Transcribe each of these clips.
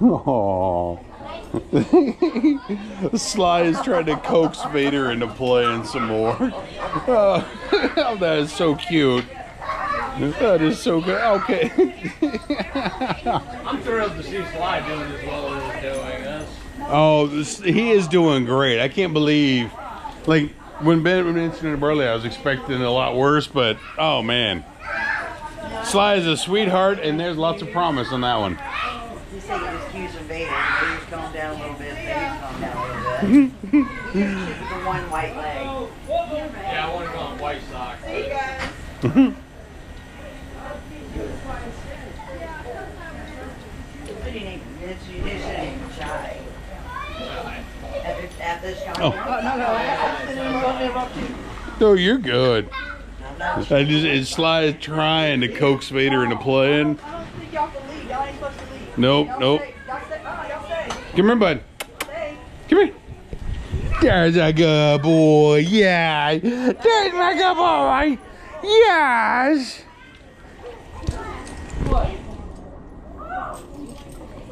Oh. Sly is trying to coax Vader into playing some more. Oh, that is so cute. That is so good. Okay. I'm thrilled to see Sly doing as well as he's doing this. Oh, he is doing great. I can't believe, like, when Ben mentioned it earlier, I was expecting a lot worse, but oh man. Sly is a sweetheart, and there's lots of promise on that one. You say he was accusing Vader. Vader's calmed down a little bit. Vader's calmed down a little bit. The one white leg. Yeah, I want to call him White Sox. Hey guys. You shouldn't even try. At this time. Oh. No, you're good. It's Sly trying to coax Vader into playing. Nope, nope. Come here, bud. Come here. There's a good boy. Yeah. There's my good boy. Yes.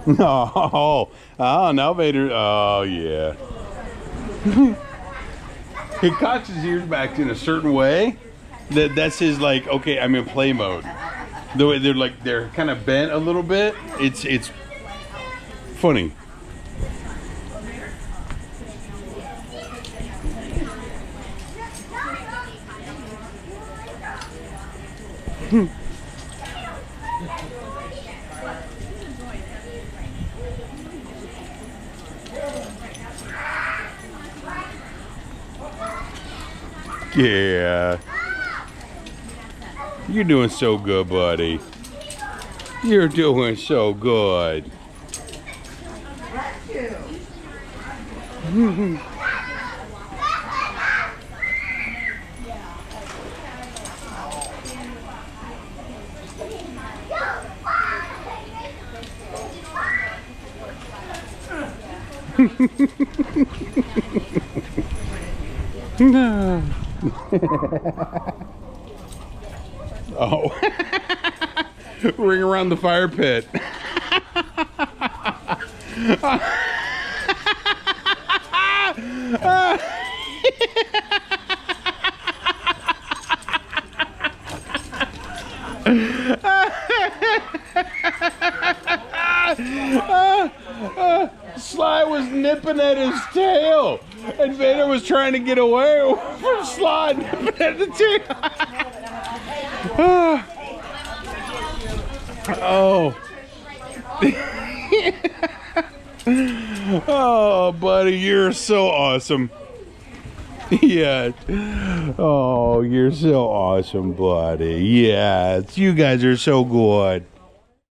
No. Oh, now Vader. Oh, yeah. He cocks his ears back in a certain way. That's his, like, okay, I'm in play mode. The way they're kind of bent a little bit. It's funny. Yeah. You're doing so good, buddy. You're doing so good. Oh. Ring around the fire pit. Sly was nipping at his tail, and Vader was trying to get away from Sly nipping at the tail. Oh. Oh, buddy, you're so awesome. Yeah. Oh, you're so awesome, buddy. Yes, you guys are so good.